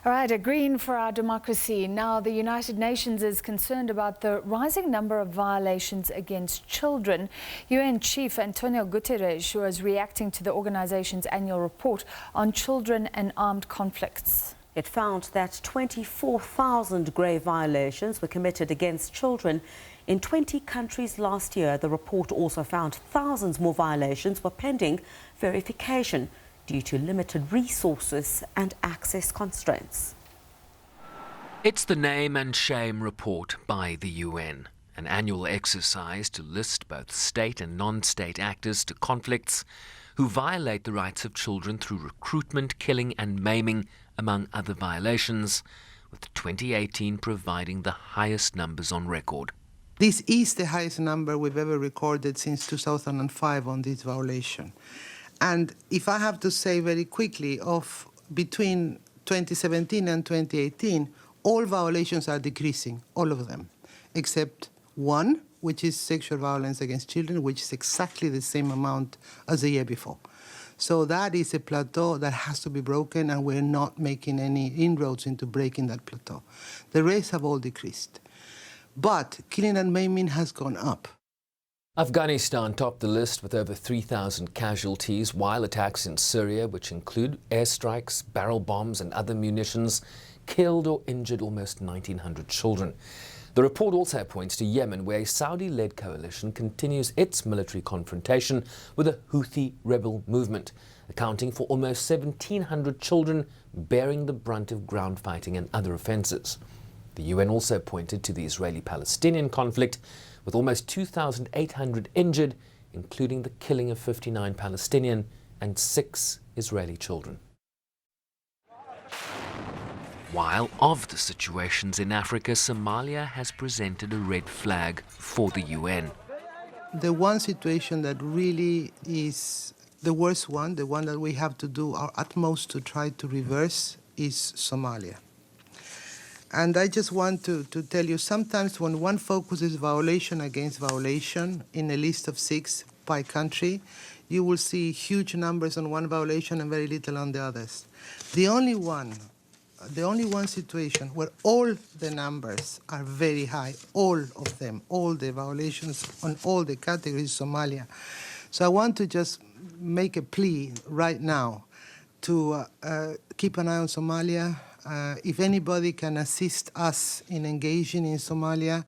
All right, a green for our democracy. Now, the United Nations is concerned about the rising number of violations against children. UN Chief Antonio Guterres was reacting to the organization's annual report on children and armed conflicts. It found that 24,000 grave violations were committed against children in 20 countries last year. The report also found thousands more violations were pending verification due to limited resources and access constraints. It's the Name and Shame report by the UN, an annual exercise to list both state and non-state actors to conflicts who violate the rights of children through recruitment, killing and maiming, among other violations, with 2018 providing the highest numbers on record. This is the highest number we've ever recorded since 2005 on this violation. And if I have to say very quickly, of between 2017 and 2018, all violations are decreasing, all of them, except one, which is sexual violence against children, which is exactly the same amount as the year before. So that is a plateau that has to be broken, and we're not making any inroads into breaking that plateau. The rest have all decreased. But killing and maiming has gone up. Afghanistan topped the list with over 3,000 casualties, while attacks in Syria, which include airstrikes, barrel bombs and other munitions, killed or injured almost 1,900 children. The report also points to Yemen, where a Saudi-led coalition continues its military confrontation with the Houthi rebel movement, accounting for almost 1,700 children bearing the brunt of ground fighting and other offences. The UN also pointed to the Israeli-Palestinian conflict, with almost 2,800 injured, including the killing of 59 Palestinian and 6 Israeli children. While of the situations in Africa, Somalia has presented a red flag for the UN. The one situation that really is the worst one, the one that we have to do our utmost to try to reverse, is Somalia. And I just want to tell you, sometimes when one focuses violation against violation in a list of 6 by country, you will see huge numbers on one violation and very little on the others. The only one situation where all the numbers are very high, all of them, all the violations on all the categories, Somalia. So I want to just make a plea right now to keep an eye on Somalia. If anybody can assist us in engaging in Somalia.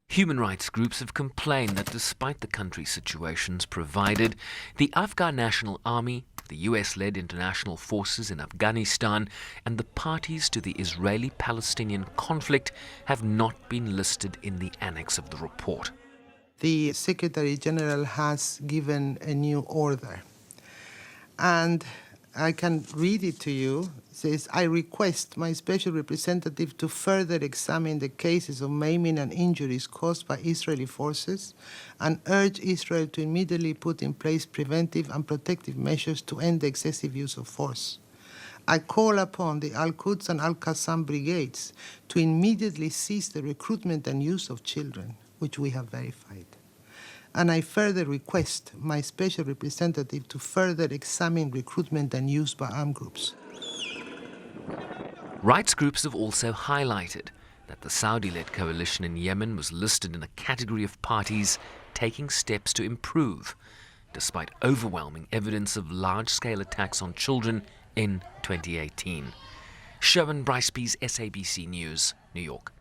Human rights groups have complained that despite the country's situations provided, the Afghan National Army, the US-led international forces in Afghanistan, and the parties to the Israeli-Palestinian conflict have not been listed in the annex of the report. The Secretary General has given a new order, and I can read it to you. It says, I request my special representative to further examine the cases of maiming and injuries caused by Israeli forces and urge Israel to immediately put in place preventive and protective measures to end the excessive use of force. I call upon the Al-Quds and Al-Qassam brigades to immediately cease the recruitment and use of children, which we have verified. And I further request my special representative to further examine recruitment and use by armed groups. Rights groups have also highlighted that the Saudi-led coalition in Yemen was listed in a category of parties taking steps to improve, despite overwhelming evidence of large-scale attacks on children in 2018. Bryce-Pease, SABC News, New York.